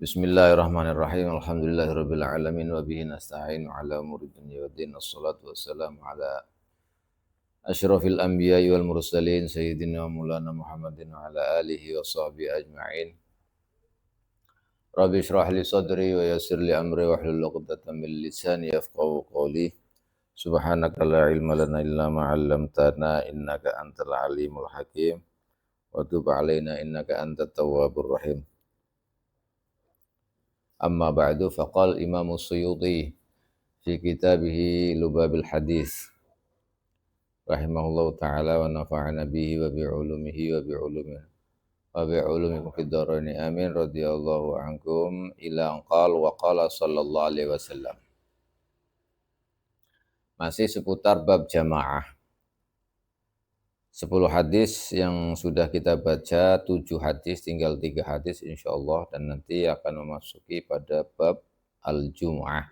Bismillahirrahmanirrahim. Alhamdulillahirabbil alamin wa bihi nasta'in ala umuri dunya waddin. Wassalatu wassalamu ala asyrafil anbiya'i wal mursalin sayyidina wa maulana Muhammadin wa ala alihi wa sahbihi ajma'in. Rabbi shrah li sadri wa yassir li amri wa hlul 'uqdatam min lisani yafqahu qawli. Subhanaka la ilma lana illa ma 'allamtana innaka antal alimul hakim. Wa tub 'alaina innaka antat tawwabur rahim. Amma ba'du faqal Imam Suyuti fi kitabih Lubabil Hadis rahimahullahu taala wa nafa'ana bihi wa bi ulumihi wa bi ulumikum fid dharain amin radhiyallahu ankum ila anqal wa qala sallallahu alaihi wasallam. Masih seputar bab jamaah. 10 hadis yang sudah kita baca, 7 hadis, tinggal 3 hadis insyaallah, dan nanti akan memasuki pada bab al-Jum'ah.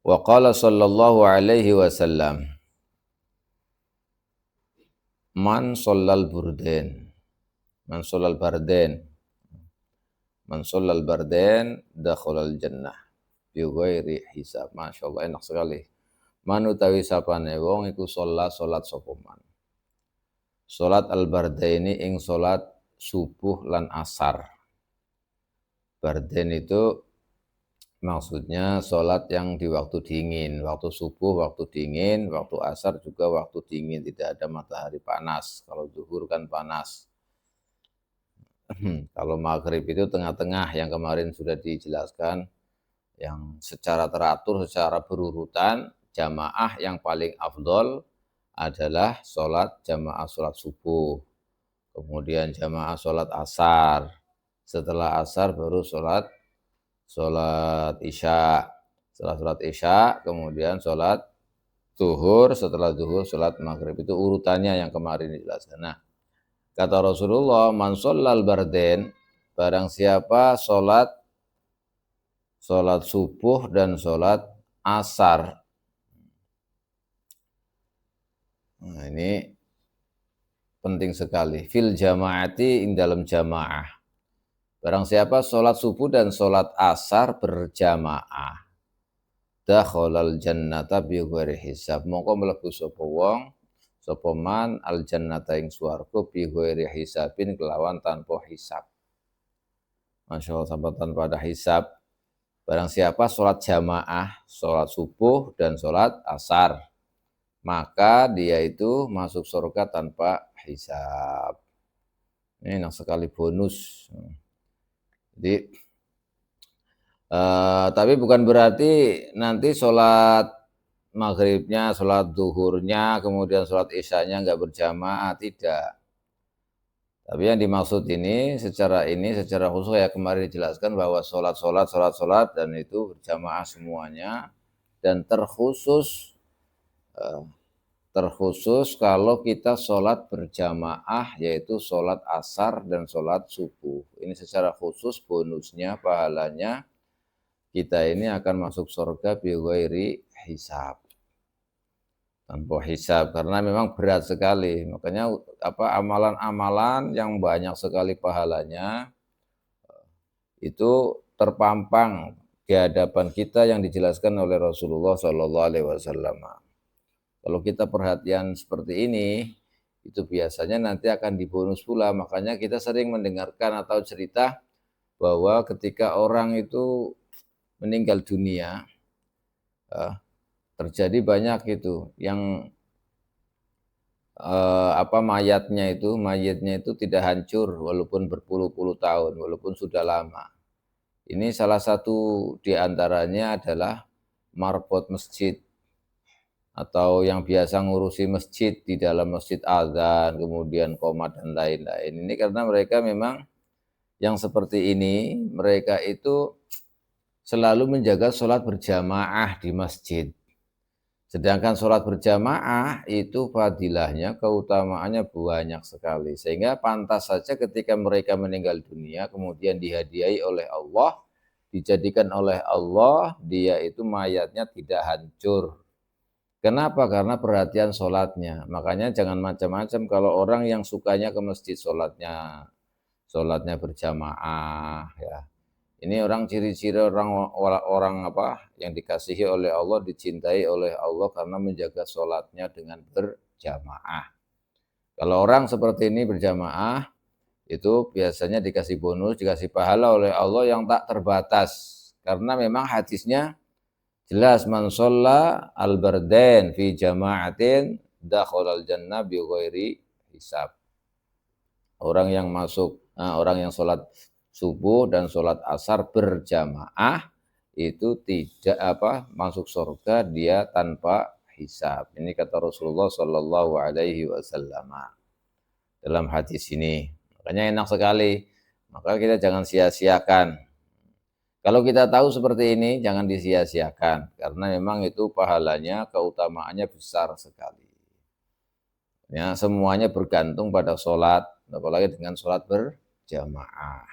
Wa qala sallallahu alaihi wasallam, man shallal burdain, man shallal bardain dakhalal jannah bi ghairi hisab. Masyaallah, enak sekali. Man utawi sapane wong iku salat sapa man. Salat al-bardaini ing salat subuh lan asar. Bardain itu maksudnya salat yang di waktu dingin, waktu subuh waktu dingin, waktu asar juga waktu dingin, tidak ada matahari panas. Kalau zuhur kan panas. Kalau maghrib itu tengah-tengah yang kemarin sudah dijelaskan, yang secara teratur, secara berurutan. Jamaah yang paling afdol adalah sholat jamaah sholat subuh, kemudian jamaah sholat asar, setelah asar baru sholat isya, setelah sholat isya kemudian sholat zuhur, setelah zuhur sholat maghrib. Itu urutannya yang kemarin dijelaskan. Nah, kata Rasulullah, man shallal bardain, barang siapa sholat subuh dan sholat asar. Nah, ini penting sekali. Fil jamaati, ing dalam jamaah. Barang siapa sholat subuh dan sholat asar berjamaah, dakhalal jannata bi ghairi hisab, mongko mlebu sapa wong, sapa man al jannata ing swarga bi ghairi hisabin, kelawan tanpa hisab. Masyaallah, tanpa ada hisab. Barang siapa sholat jamaah, sholat subuh dan sholat asar, maka dia itu masuk surga tanpa hisab. Ini enak sekali, bonus. Jadi, tapi bukan berarti nanti sholat maghribnya, sholat duhurnya, kemudian sholat isyanya nggak berjamaah, tidak. Tapi yang dimaksud ini secara khusus ya kemarin dijelaskan bahwa sholat dan itu berjamaah semuanya, dan terkhusus kalau kita sholat berjamaah, yaitu sholat asar dan sholat subuh. Ini secara khusus bonusnya, pahalanya, kita ini akan masuk surga bi ghairi hisab, tanpa hisab, karena memang berat sekali. Makanya amalan-amalan yang banyak sekali pahalanya itu terpampang di hadapan kita yang dijelaskan oleh Rasulullah SAW. Kalau kita perhatian seperti ini, itu biasanya nanti akan dibonus pula. Makanya kita sering mendengarkan atau cerita bahwa ketika orang itu meninggal dunia, terjadi banyak itu yang mayatnya itu tidak hancur walaupun berpuluh-puluh tahun, walaupun sudah lama. Ini salah satu di antaranya adalah marbot masjid, atau yang biasa ngurusi masjid di dalam masjid azan, kemudian qomat dan lain-lain. Ini karena mereka memang yang seperti ini, mereka itu selalu menjaga sholat berjamaah di masjid. Sedangkan sholat berjamaah itu fadilahnya, keutamaannya banyak sekali. Sehingga pantas saja ketika mereka meninggal dunia, kemudian dihadiahi oleh Allah, dijadikan oleh Allah, dia itu mayatnya tidak hancur. Kenapa? Karena perhatian sholatnya. Makanya jangan macam-macam kalau orang yang sukanya ke masjid sholatnya sholatnya berjamaah ya. Ini orang ciri-ciri orang apa yang dikasihi oleh Allah, dicintai oleh Allah karena menjaga sholatnya dengan berjamaah. Kalau orang seperti ini berjamaah, itu biasanya dikasih bonus, dikasih pahala oleh Allah yang tak terbatas. Karena memang hadisnya jelas, man sholla al-bardain fi jama'atin dakhalal jannah bi ghairi hisab. Orang yang orang yang sholat subuh dan sholat asar berjamaah itu tidak masuk surga dia tanpa hisab. Ini kata Rasulullah Shallallahu Alaihi Wasallam dalam hadis ini. Makanya enak sekali. Maka kita jangan sia-siakan. Kalau kita tahu seperti ini, jangan disia-siakan. Karena memang itu pahalanya, keutamaannya besar sekali. Ya, semuanya bergantung pada sholat, apalagi dengan sholat berjamaah.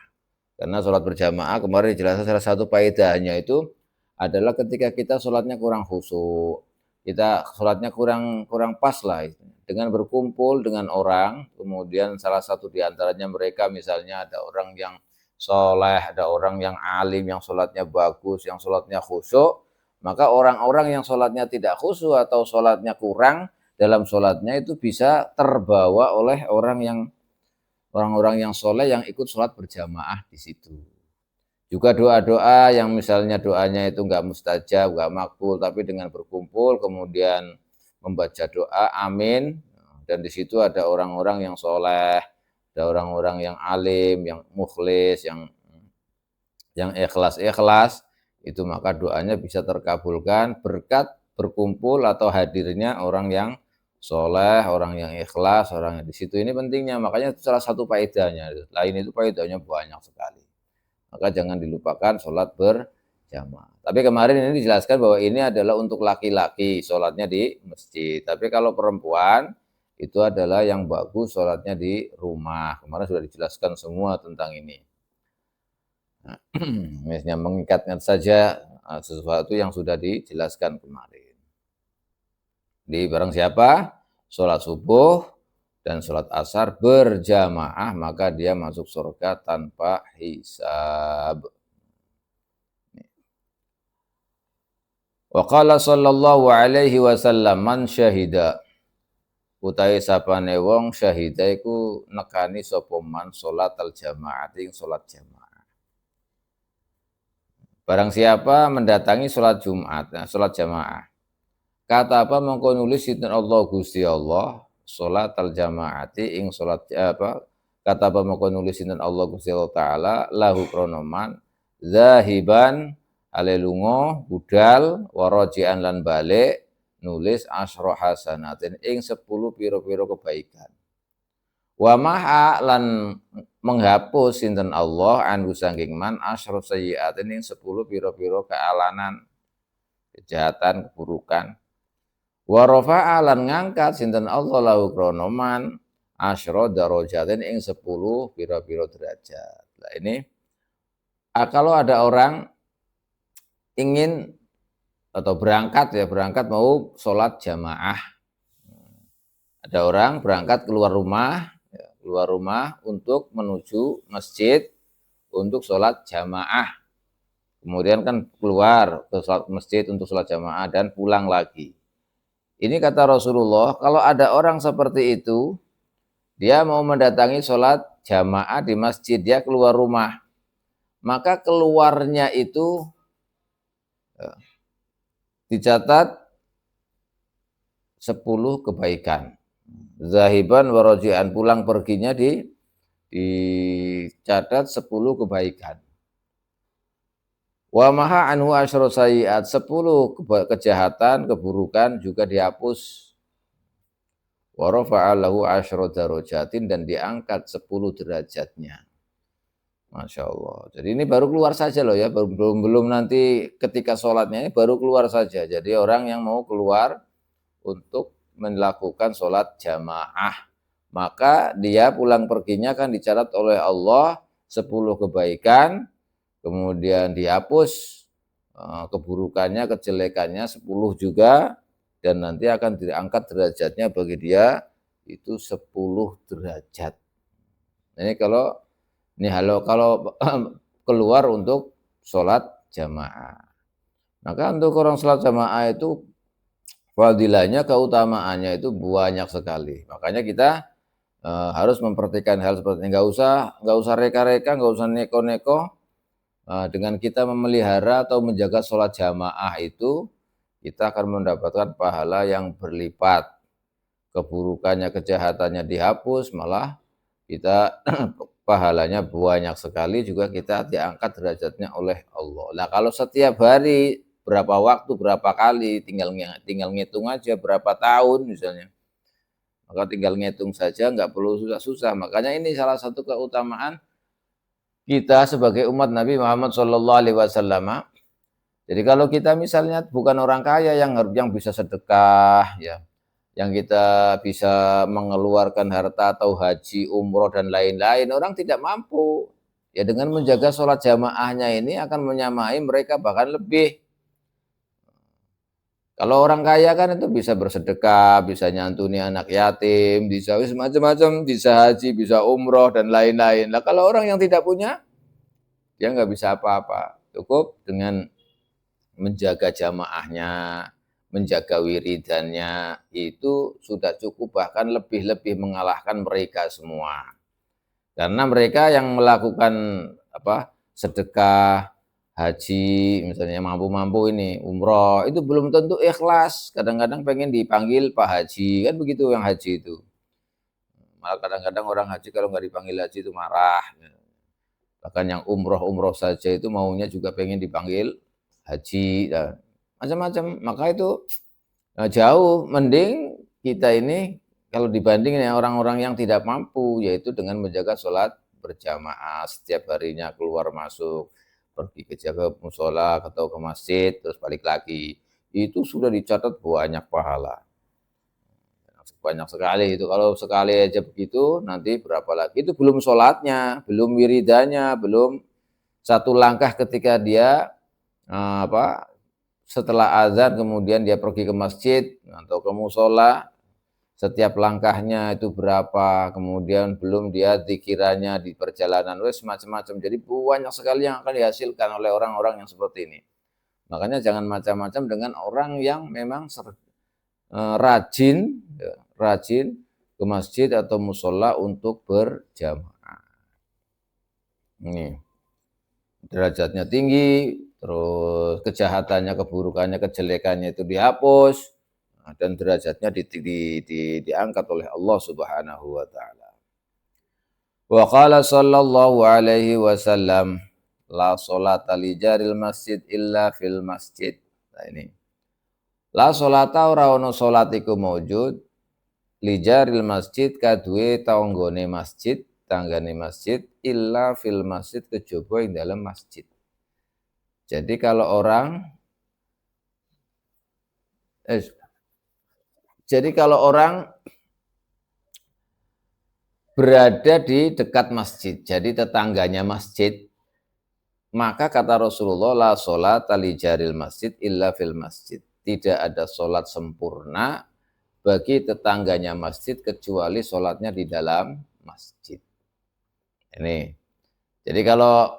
Karena sholat berjamaah kemarin dijelaskan salah satu faedahnya itu adalah ketika kita sholatnya kurang khusyuk, kita sholatnya kurang pas lah, dengan berkumpul dengan orang, kemudian salah satu diantaranya mereka misalnya ada orang yang soleh, ada orang yang alim, yang sholatnya bagus, yang sholatnya khusyuk, maka orang-orang yang sholatnya tidak khusyuk atau sholatnya kurang dalam sholatnya itu bisa terbawa oleh orang-orang yang soleh yang ikut sholat berjamaah di situ. Juga doa-doa yang misalnya doanya itu enggak mustajab, enggak makbul, tapi dengan berkumpul kemudian membaca doa amin, dan di situ ada orang-orang yang soleh, ada orang-orang yang alim, yang mukhlis, yang ikhlas, itu maka doanya bisa terkabulkan berkat berkumpul atau hadirnya orang yang soleh, orang yang ikhlas, orang yang di situ. Ini pentingnya, makanya itu salah satu faedahnya. Lain itu faedahnya banyak sekali. Maka jangan dilupakan sholat berjamaah. Tapi kemarin ini dijelaskan bahwa ini adalah untuk laki-laki, sholatnya di masjid. Tapi kalau perempuan, itu adalah yang bagus sholatnya di rumah. Kemarin sudah dijelaskan semua tentang ini. Nah, hanya mengingatkan saja sesuatu yang sudah dijelaskan kemarin. Di barang siapa sholat subuh dan sholat asar berjamaah, maka dia masuk surga tanpa hisab. Wa qala sallallahu alaihi wasallam, man syahida utawi sapane wong syahida iku nekani sapa man salat al jamaah ing salat jamaah. Barang siapa mendatangi sholat Jumat, sholat jamaah, kata apa mengko nulis sinten Allah Gusti Allah sholat al jamaati ing sholat kata apa mengko nulis sinten Allah Gusti Allah taala lahu kronoman zahiban alelungo budal warajian lan balik nulis asyra hasanatin ing 10 pira-pira kebaikan. Wa maha lan menghapus sinten Allah anhu sangking man asyra sayyiatin ing 10 pira-pira kealanan, kejahatan, keburukan. Wa rafa'a lan ngangkat sinten Allah lahu krana man asyra darajatin ing 10 pira-pira derajat. Nah ini kalau ada orang ingin atau berangkat mau sholat jamaah. Ada orang berangkat keluar rumah untuk menuju masjid untuk sholat jamaah. Kemudian kan keluar ke sholat masjid untuk sholat jamaah dan pulang lagi. Ini kata Rasulullah, kalau ada orang seperti itu, dia mau mendatangi sholat jamaah di masjid, dia keluar rumah. Maka keluarnya itu dicatat 10 kebaikan. Zahiban warajian, pulang perginya dicatat 10 kebaikan. Wa maha anhu asyra sayyiat, 10 kejahatan, keburukan juga dihapus. Wa rafa'a lahu asyra darajatin, dan diangkat 10 derajatnya. Masya Allah. Jadi ini baru keluar saja loh ya, belum nanti ketika sholatnya, ini baru keluar saja. Jadi orang yang mau keluar untuk melakukan sholat jamaah, maka dia pulang perginya kan dicatat oleh Allah 10 kebaikan, kemudian dihapus keburukannya, kejelekannya 10 juga, dan nanti akan diangkat derajatnya bagi dia itu 10 derajat. Ini kalau Ini kalau keluar untuk sholat jamaah. Maka untuk orang sholat jamaah itu fadilahnya, keutamaannya itu banyak sekali. Makanya kita harus memperhatikan hal seperti ini. Nggak usah reka-reka, nggak usah neko-neko. Dengan kita memelihara atau menjaga sholat jamaah itu, kita akan mendapatkan pahala yang berlipat. Keburukannya, kejahatannya dihapus, malah kita pahalanya banyak sekali, juga kita diangkat derajatnya oleh Allah. Nah, kalau setiap hari berapa waktu, berapa kali, tinggal ngitung aja berapa tahun misalnya. Maka tinggal ngitung saja, nggak perlu susah-susah. Makanya ini salah satu keutamaan kita sebagai umat Nabi Muhammad SAW. Jadi kalau kita misalnya bukan orang kaya yang bisa sedekah, ya, yang kita bisa mengeluarkan harta atau haji, umroh dan lain-lain, orang tidak mampu. Ya dengan menjaga sholat jamaahnya ini akan menyamai mereka, bahkan lebih. Kalau orang kaya kan itu bisa bersedekah, bisa nyantuni anak yatim, bisa macam-macam, bisa haji, bisa umroh dan lain-lain. Nah kalau orang yang tidak punya, dia nggak bisa apa-apa. Cukup dengan menjaga jamaahnya, menjaga wiridannya, itu sudah cukup, bahkan lebih-lebih mengalahkan mereka semua. Karena mereka yang melakukan sedekah, haji, misalnya mampu-mampu ini, umroh, itu belum tentu ikhlas. Kadang-kadang pengen dipanggil Pak Haji, kan begitu yang haji itu. Malah kadang-kadang orang haji kalau nggak dipanggil haji itu marah. Bahkan yang umroh saja itu maunya juga pengen dipanggil haji, macam-macam. Maka itu jauh mending kita ini kalau dibanding orang-orang yang tidak mampu, yaitu dengan menjaga sholat berjamaah setiap harinya, keluar masuk, pergi ke musola atau ke masjid, terus balik lagi. Itu sudah dicatat banyak pahala. Banyak sekali itu. Kalau sekali aja begitu, nanti berapa lagi? Itu belum sholatnya, belum wiridanya, belum satu langkah ketika dia setelah azan kemudian dia pergi ke masjid atau ke musola, setiap langkahnya itu berapa, kemudian belum dia zikirannya di perjalanan, macam-macam. Jadi banyak sekali yang akan dihasilkan oleh orang-orang yang seperti ini. Makanya jangan macam-macam dengan orang yang memang rajin ke masjid atau musola untuk berjamaah. Ini derajatnya tinggi, terus kejahatannya, keburukannya, kejelekannya itu dihapus, dan derajatnya diangkat oleh Allah Subhanahu wa taala. Wa qala sallallahu alaihi wasallam, la sholata li jaril masjid illa fil masjid. Nah ini. La sholata ora ono salat iku maujud li jaril masjid kaduwe tanggane masjid illa fil masjid, kejaba ing dalam masjid. Jadi kalau orang berada di dekat masjid, jadi tetangganya masjid, maka kata Rasulullah, la sholat li jaril masjid illa fil masjid. Tidak ada sholat sempurna bagi tetangganya masjid kecuali sholatnya di dalam masjid. Ini. Jadi kalau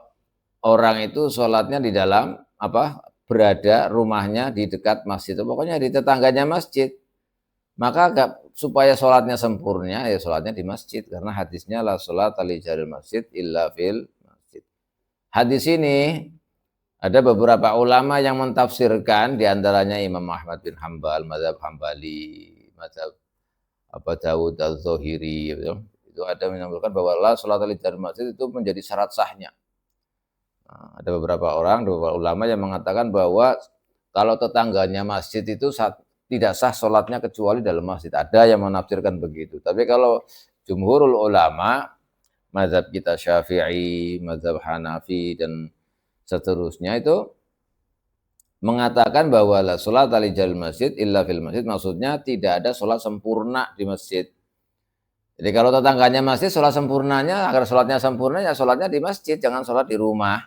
orang itu sholatnya di dalam berada rumahnya di dekat masjid, pokoknya di tetangganya masjid, maka supaya sholatnya sempurna, ya sholatnya di masjid, karena hadisnya la sholat li jaril masjid illa fil masjid. Hadis ini ada beberapa ulama yang mentafsirkan, diantaranya Imam Ahmad bin Hambal, mazhab Hambali, mazhab Dawud al-Zohiri, itu ada menyampaikan bahwa la sholat li jaril masjid itu menjadi syarat sahnya. Nah, ada beberapa ulama yang mengatakan bahwa kalau tetangganya masjid itu tidak sah sholatnya kecuali dalam masjid. Ada yang menafsirkan begitu. Tapi kalau jumhurul ulama, mazhab kita Syafi'i, mazhab Hanafi, dan seterusnya itu mengatakan bahwa la sholat li jaril masjid illa fil masjid, maksudnya tidak ada sholat sempurna di masjid. Jadi kalau tetangganya masjid, sholat sempurnanya, agar sholatnya sempurna, ya sholatnya di masjid, jangan sholat di rumah.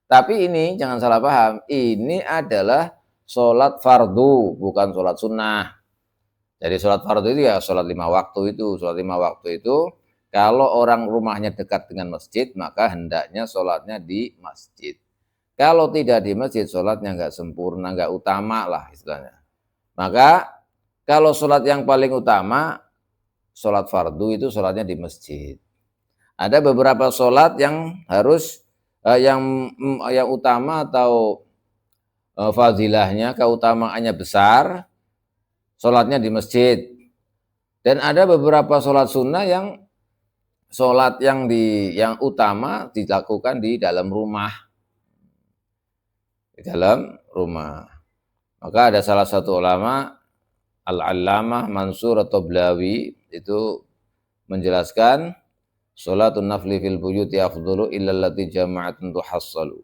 Tapi ini jangan salah paham, ini adalah sholat fardu, bukan sholat sunnah. Jadi sholat fardu itu ya sholat 5 waktu itu. Sholat 5 waktu itu Kalau orang rumahnya dekat dengan masjid, maka hendaknya sholatnya di masjid. Kalau tidak di masjid, sholatnya nggak sempurna, nggak utama lah istilahnya. Maka kalau sholat yang paling utama, sholat fardu itu sholatnya di masjid. Ada beberapa sholat yang harus yang utama atau fadilahnya, keutamaannya besar, sholatnya di masjid. Dan ada beberapa sholat sunnah yang sholat yang utama dilakukan di dalam rumah. Di dalam rumah. Maka ada salah satu ulama, Al-Allamah Mansur atau Blawi, itu menjelaskan sholatun nafli fil buyuti afdulu illa allati jama'atun tuhassalu.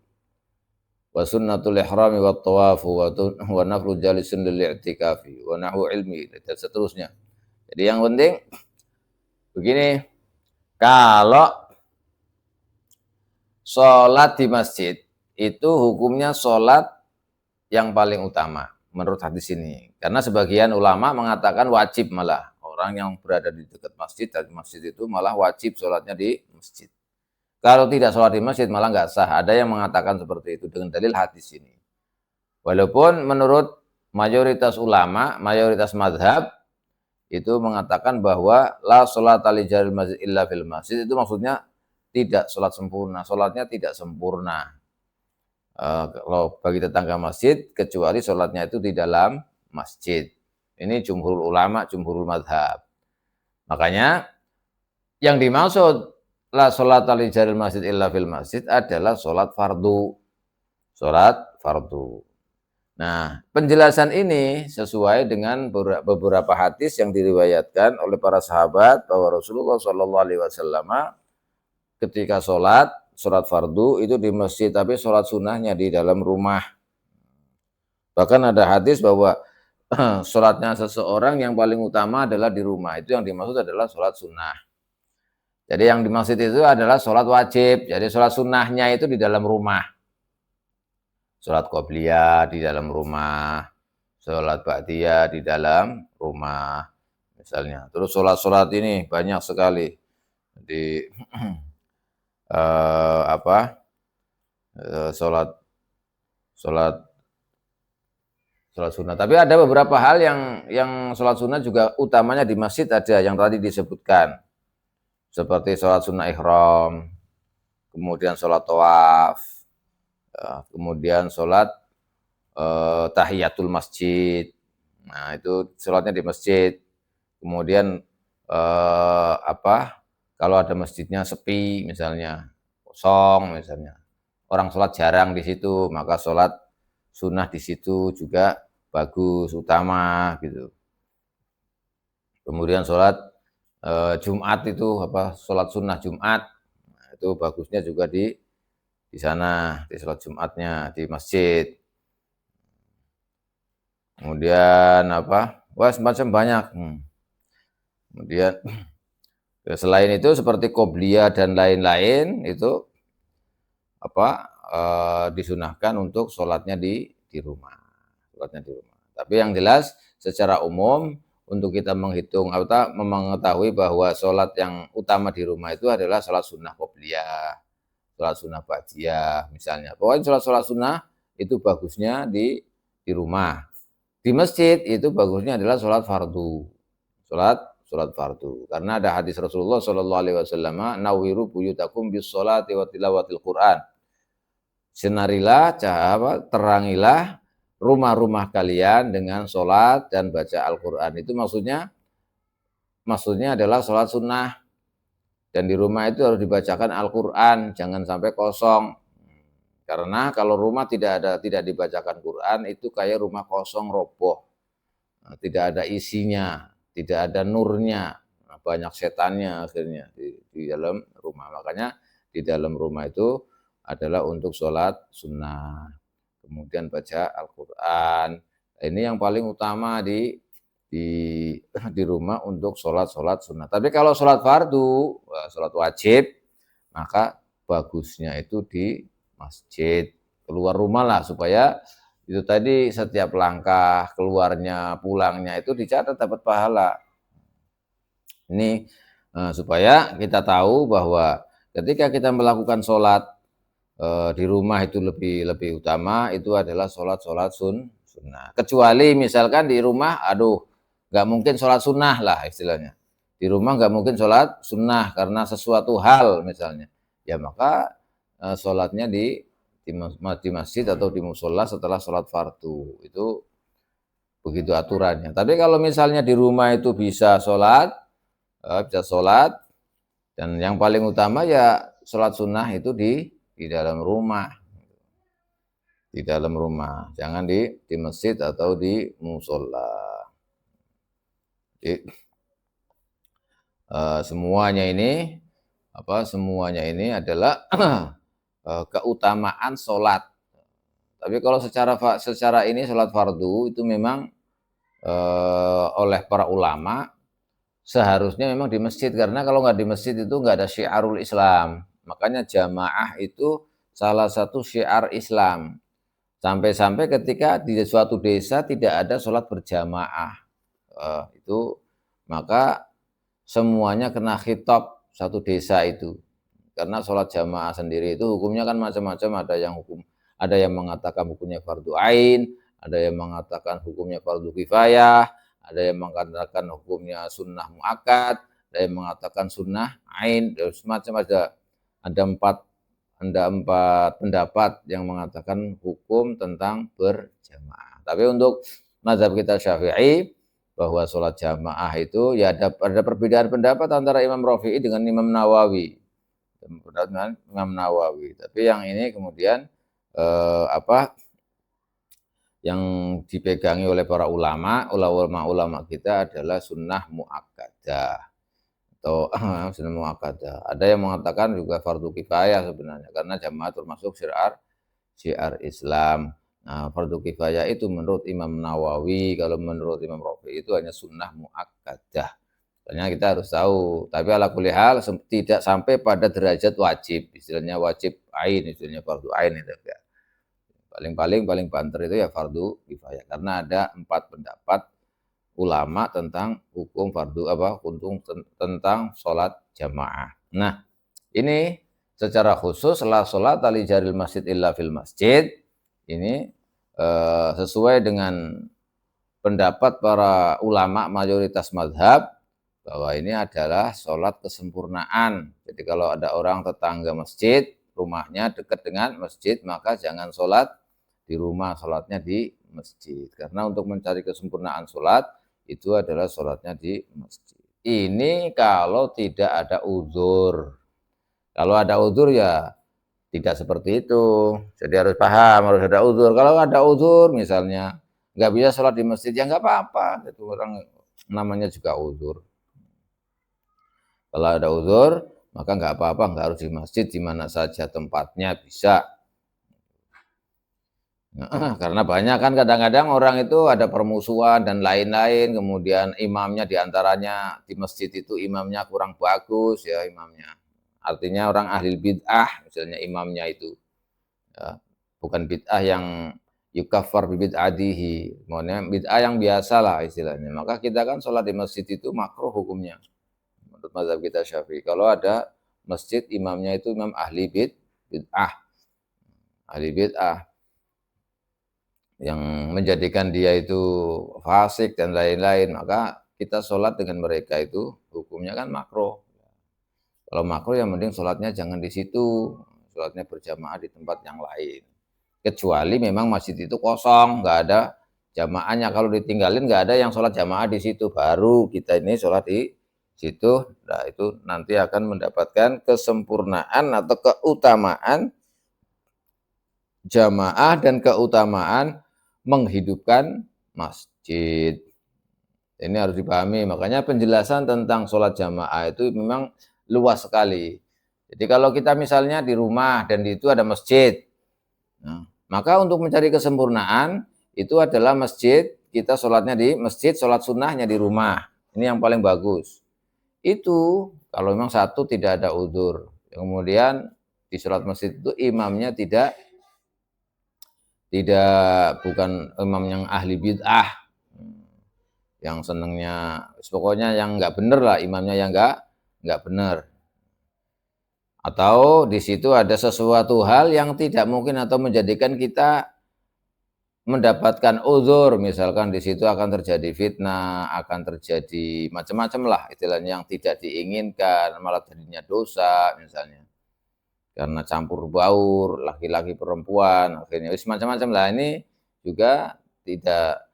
Wa sunnatul ihrami wa tawafu wa naflu jalisun lil i'tikafi wa nahwu ilmi, dan seterusnya. Jadi yang penting begini, kalau sholat di masjid itu hukumnya sholat yang paling utama menurut hadis ini. Karena sebagian ulama mengatakan wajib, malah orang yang berada di dekat masjid, dan masjid itu malah wajib sholatnya di masjid. Kalau tidak sholat di masjid malah nggak sah. Ada yang mengatakan seperti itu dengan dalil hadis ini. Walaupun menurut mayoritas ulama, mayoritas madhab, itu mengatakan bahwa la sholat li jaril masjid illa fil masjid, itu maksudnya tidak sholat sempurna, sholatnya tidak sempurna kalau bagi tetangga masjid, kecuali sholatnya itu di dalam masjid. Ini jumhur ulama, jumhur madhab. Makanya yang dimaksud la sholat li jaril masjid illa fil masjid adalah sholat fardu. Sholat fardu. Nah, penjelasan ini sesuai dengan beberapa hadis yang diriwayatkan oleh para sahabat bahwa Rasulullah SAW ketika sholat fardu itu di masjid, tapi sholat sunnahnya di dalam rumah. Bahkan ada hadis bahwa sholatnya seseorang yang paling utama adalah di rumah. Itu yang dimaksud adalah sholat sunnah. Jadi yang dimaksud itu adalah sholat wajib. Jadi sholat sunnahnya itu di dalam rumah. Sholat qobliyah di dalam rumah. Sholat ba'diyah di dalam rumah. Misalnya. Terus sholat-sholat ini banyak sekali. Di sholat sunnah. Tapi ada beberapa hal yang sholat sunnah juga utamanya di masjid, ada yang tadi disebutkan, seperti sholat sunnah ihram, kemudian sholat tawaf, kemudian sholat tahiyatul masjid. Nah, itu sholatnya di masjid. Kemudian kalau ada masjidnya sepi misalnya, kosong misalnya, orang sholat jarang di situ, maka sholat sunnah di situ juga bagus, utama gitu. Kemudian sholat Jumat itu sholat sunnah Jumat, nah, itu bagusnya juga di sana, di sholat Jumatnya di masjid. Kemudian semacam banyak. Kemudian selain itu seperti qobliyah dan lain-lain itu disunahkan untuk sholatnya di rumah. Sholatnya di rumah. Tapi yang jelas secara umum untuk kita menghitung atau mengetahui bahwa sholat yang utama di rumah itu adalah sholat sunnah qobliyah, sholat sunnah ba'diyah misalnya. Pokoknya sholat sunnah itu bagusnya di rumah. Di masjid itu bagusnya adalah sholat fardu. Sholat fardu. Karena ada hadis Rasulullah SAW, nawiru buyutakum bis sholati wa tilawatil Qur'an. Sinarilah, terangilah rumah-rumah kalian dengan sholat dan baca Al-Quran. Itu maksudnya adalah sholat sunnah. Dan di rumah itu harus dibacakan Al-Quran, jangan sampai kosong. Karena kalau rumah tidak dibacakan Quran, itu kayak rumah kosong roboh. Tidak ada isinya, tidak ada nurnya, banyak setannya akhirnya di dalam rumah. Makanya di dalam rumah itu adalah untuk sholat sunnah, kemudian baca Al-Quran. Ini yang paling utama di rumah untuk sholat sunnah. Tapi kalau sholat fardu, sholat wajib, maka bagusnya itu di masjid, keluar rumah lah, supaya itu tadi setiap langkah keluarnya pulangnya itu dicatat dapat pahala. Ini Supaya kita tahu bahwa ketika kita melakukan sholat di rumah itu lebih utama, itu adalah sholat sunnah. Kecuali misalkan di rumah, aduh, nggak mungkin sholat sunnah lah istilahnya. Di rumah nggak mungkin sholat sunnah karena sesuatu hal misalnya. Ya maka sholatnya di masjid atau di musola setelah sholat fardu. Itu begitu aturannya. Tapi kalau misalnya di rumah itu bisa sholat, dan yang paling utama ya sholat sunnah itu di dalam rumah. Di dalam rumah, jangan di masjid atau di musola. Jadi, semuanya ini adalah keutamaan sholat. Tapi kalau secara ini sholat fardu itu memang oleh para ulama seharusnya memang di masjid, karena kalau nggak di masjid itu nggak ada syiarul Islam. Makanya jamaah itu salah satu syiar Islam. Sampai-sampai ketika di suatu desa tidak ada sholat berjamaah, itu maka semuanya kena khitab satu desa itu. Karena sholat jamaah sendiri itu hukumnya kan macam-macam, ada yang mengatakan hukumnya fardu ain, ada yang mengatakan hukumnya fardu kifayah, ada yang mengatakan hukumnya sunnah muakkad, ada yang mengatakan sunnah ain, semacam ada empat pendapat yang mengatakan hukum tentang berjamaah. Tapi untuk mazhab kita Syafi'i bahwa sholat jamaah itu ya ada perbedaan pendapat antara Imam Rafi'i dengan Imam Nawawi. Tapi yang ini kemudian yang dipegangi oleh para ulama kita adalah sunnah muakkadah. Atau sunnah muakkadah. Ada yang mengatakan juga fardu kifayah sebenarnya, karena jamaah termasuk syiar Islam. Nah, fardu kifayah itu menurut Imam Nawawi, kalau menurut Imam Rafi'i itu hanya sunnah muakkadah. Soalnya kita harus tahu, tapi ala kulli hal tidak sampai pada derajat wajib, istilahnya wajib ain, istilahnya fardu ain itu ya. Paling banter itu ya fardu kifayah, karena ada 4 pendapat ulama tentang hukum tentang sholat jamaah. Nah, ini secara khusus la sholat li jaril masjid illa fil masjid, ini sesuai dengan pendapat para ulama mayoritas mazhab bahwa ini adalah sholat kesempurnaan. Jadi kalau ada orang tetangga masjid, rumahnya dekat dengan masjid, maka jangan sholat di rumah, sholatnya di masjid. Karena untuk mencari kesempurnaan sholat, itu adalah sholatnya di masjid. Ini kalau tidak ada uzur. Kalau ada uzur ya tidak seperti itu. Jadi harus paham, harus ada uzur. Kalau ada uzur misalnya nggak bisa sholat di masjid, ya nggak apa-apa. Itu orang namanya juga uzur. Kalau ada uzur, maka nggak apa-apa, nggak harus di masjid, di mana saja tempatnya bisa. Karena banyak kan kadang-kadang orang itu ada permusuhan dan lain-lain, kemudian imamnya diantaranya di masjid itu imamnya kurang bagus ya imamnya. Artinya orang ahli bid'ah misalnya imamnya itu, ya, bukan bid'ah yang yukaffar bid'adihi, maksudnya bid'ah yang biasa lah istilahnya. Maka kita kan sholat di masjid itu makruh hukumnya menurut mazhab kita Syafi'i. Kalau ada masjid imamnya itu imam ahli bid'ah, ahli bid'ah yang menjadikan dia itu fasik dan lain-lain, maka kita sholat dengan mereka itu hukumnya kan makruh. Kalau makruh yang mending sholatnya jangan di situ, sholatnya berjamaah di tempat yang lain. Kecuali memang masjid itu kosong, nggak ada jamaahnya. Kalau ditinggalin nggak ada yang sholat jamaah di situ, baru kita ini sholat di situ. Nah itu nanti akan mendapatkan kesempurnaan atau keutamaan jamaah dan keutamaan menghidupkan masjid. Ini harus dipahami, makanya penjelasan tentang sholat jamaah itu memang luas sekali. Jadi kalau kita misalnya di rumah dan di itu ada masjid, nah, maka untuk mencari kesempurnaan itu adalah masjid, kita sholatnya di masjid, sholat sunnahnya di rumah. Ini yang paling bagus. Itu kalau memang satu tidak ada udzur. Kemudian di sholat masjid itu imamnya bukan imam yang ahli bid'ah, yang senengnya pokoknya yang nggak bener lah imamnya, yang nggak nggak benar. Atau di situ ada sesuatu hal yang tidak mungkin atau menjadikan kita mendapatkan uzur, misalkan di situ akan terjadi fitnah, akan terjadi macam-macam lah istilahnya yang tidak diinginkan, malah jadinya dosa misalnya. Karena campur baur laki-laki perempuan, akhirnya macam-macam lah. Ini juga tidak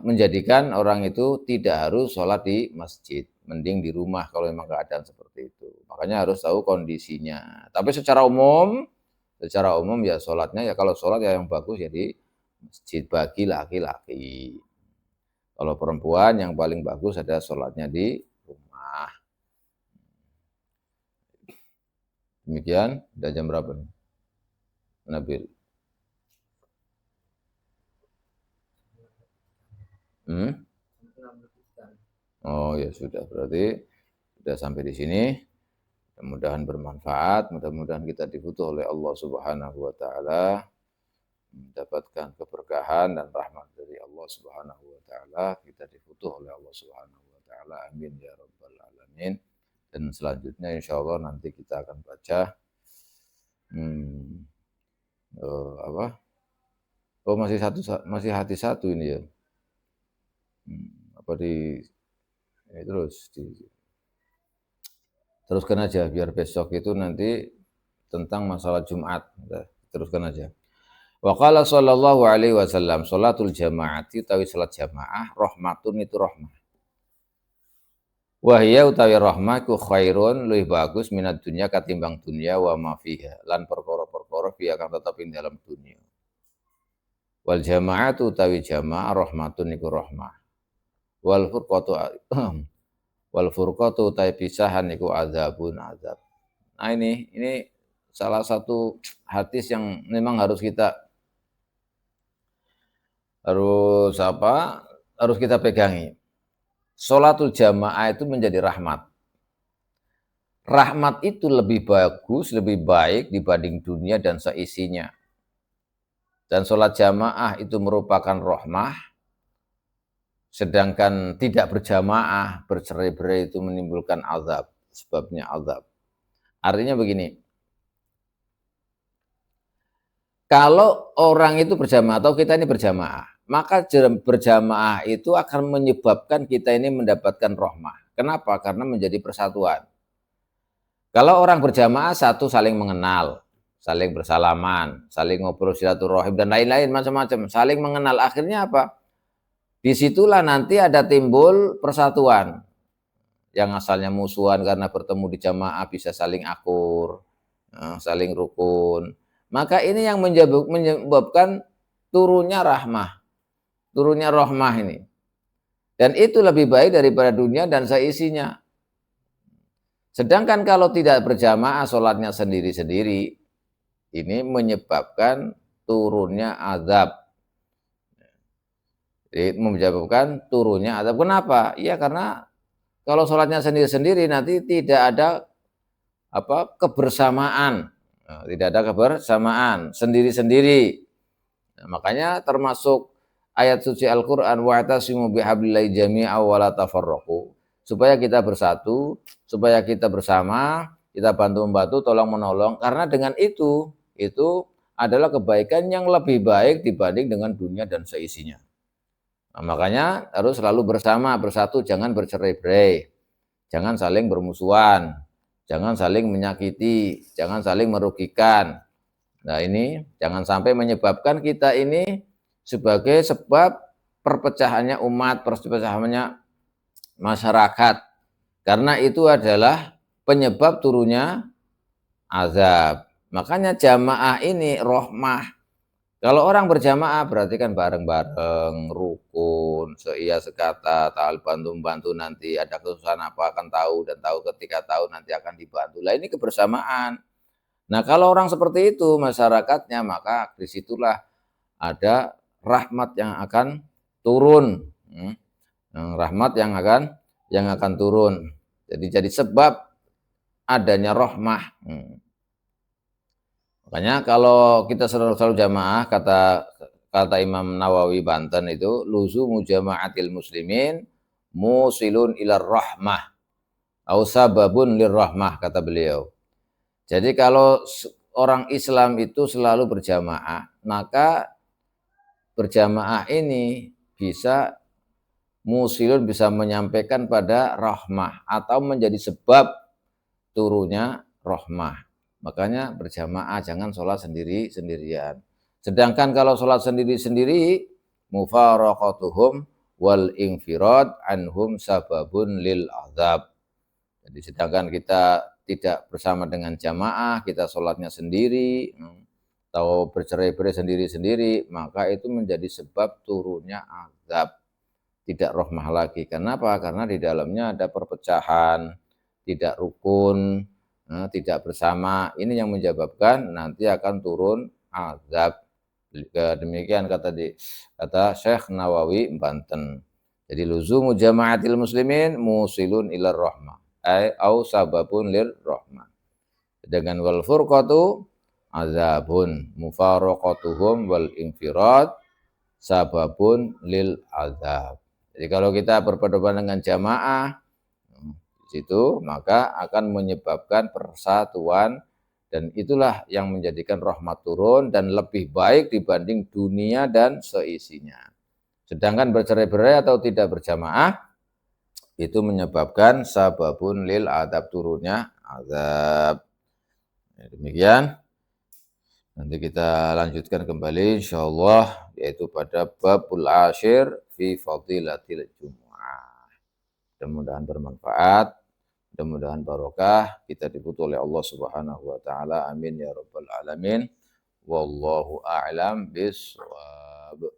menjadikan orang itu tidak harus sholat di masjid, mending di rumah kalau memang keadaan seperti itu. Makanya harus tahu kondisinya. Tapi secara umum ya sholatnya ya, kalau sholat ya yang bagus ya di masjid bagi laki-laki. Kalau perempuan yang paling bagus adalah sholatnya di rumah. Demikian, udah jam berapa nih? Nabil. Oh ya sudah, berarti sudah sampai di sini. Mudah-mudahan bermanfaat, mudah-mudahan kita dibutuh oleh Allah Subhanahu wa taala, mendapatkan keberkahan dan rahmat dari Allah Subhanahu wa taala, kita dibutuh oleh Allah Subhanahu wa taala. Amin ya rabbal alamin. Dan selanjutnya insyaallah nanti kita akan baca masih hati satu ini ya. Teruskan aja biar besok itu nanti tentang masalah Jumat. Teruskan aja. Wa qala sallallahu alaihi wasallam, salatul jamaati utawi salat jamaah rahmatun itu rahmah. Wa hiya utawi rahmah ku khairun luwih bagus minat dunya katimbang dunya wa ma fiha, lan perkara-perkara fiha kang tetep ing dalam dunya. Wal jamaatu utawi jamaah rahmatun iku rahmah. Wal furqatu utawi pisahan iku azabun azab. Nah ini salah satu hadis yang memang harus kita pegangi. Sholatul jamaah itu menjadi rahmat. Rahmat itu lebih bagus, lebih baik dibanding dunia dan seisinya. Dan sholat jamaah itu merupakan rahmah. Sedangkan tidak berjamaah, bercerai-berai itu menimbulkan azab, sebabnya azab. Artinya begini, kalau orang itu berjamaah atau kita ini berjamaah, maka berjamaah itu akan menyebabkan kita ini mendapatkan rahmah. Kenapa? Karena menjadi persatuan. Kalau orang berjamaah satu saling mengenal, saling bersalaman, saling ngobrol silaturahim dan lain-lain macam-macam, saling mengenal. Akhirnya apa? Disitulah nanti ada timbul persatuan. Yang asalnya musuhan karena bertemu di jamaah bisa saling akur, saling rukun. Maka ini yang menyebabkan turunnya rahmah. Turunnya rahmah ini. Dan itu lebih baik daripada dunia dan seisinya. Sedangkan kalau tidak berjamaah sholatnya sendiri-sendiri, ini menyebabkan turunnya azab. Menyebabkan turunnya azab. Kenapa? Ya karena kalau sholatnya sendiri-sendiri nanti tidak ada kebersamaan. Tidak ada kebersamaan, sendiri-sendiri. Nah, makanya termasuk ayat suci Al-Quran, wa'tasimu bihablillahi jami'a wa la tafarraqu. Supaya kita bersatu, supaya kita bersama, kita bantu-membantu, tolong-menolong. Karena dengan itu adalah kebaikan yang lebih baik dibanding dengan dunia dan seisinya. Nah, makanya harus selalu bersama, bersatu, jangan bercerai-berai, jangan saling bermusuhan, jangan saling menyakiti, jangan saling merugikan. Nah ini jangan sampai menyebabkan kita ini sebagai sebab perpecahannya umat, perpecahannya masyarakat. Karena itu adalah penyebab turunnya azab. Makanya jamaah ini rahmah. Kalau orang berjamaah berarti kan bareng-bareng, rukun, seia sekata, ta'al bantu-bantu, nanti ada kesusahan apa akan tahu, dan tahu ketika tahu nanti akan dibantu. Lah ini kebersamaan. Nah kalau orang seperti itu masyarakatnya, maka disitulah ada rahmat yang akan turun. Rahmat yang akan turun. Jadi sebab adanya rahmah. Makanya kalau kita selalu jamaah, kata Imam Nawawi Banten itu, luzumu jama'atil muslimin musilun ilar rahmah. au sababun lirrahmah, kata beliau. Jadi kalau orang Islam itu selalu berjamaah, maka berjamaah ini bisa musilun, bisa menyampaikan pada rahmah atau menjadi sebab turunnya rahmah. Makanya berjamaah, jangan sholat sendiri-sendirian. Sedangkan kalau sholat sendiri-sendiri, mufaraqatuhum wal infirad anhum sababun lil azab. Jadi sedangkan kita tidak bersama dengan jamaah, kita sholatnya sendiri, atau bercerai-berai sendiri-sendiri, maka itu menjadi sebab turunnya azab, tidak rahmah lagi. Kenapa? Karena di dalamnya ada perpecahan, tidak rukun, tidak bersama. Ini yang menyebabkan nanti akan turun azab. Demikian kata Syekh Nawawi Banten. Jadi luzumu jamaatil muslimin musilun ilar rahmah, au sababun lir rahmah. Dengan wal furqatu azabun, mufaraqatuhum wal infirad sababun lil azab. Jadi kalau kita berpedoman dengan jamaah di situ, maka akan menyebabkan persatuan, dan itulah yang menjadikan rahmat turun dan lebih baik dibanding dunia dan seisinya. Sedangkan bercerai-berai atau tidak berjamaah itu menyebabkan sababun lil adab, turunnya azab. Demikian. Nanti kita lanjutkan kembali insyaallah, yaitu pada babul asyir fi fadilatil Jumu'ah. Mudah-mudahan bermanfaat, mudah-mudahan barokah, kita diputu oleh Allah Subhanahu wa taala. Amin ya rabbal alamin. Wallahu a'lam bishawab.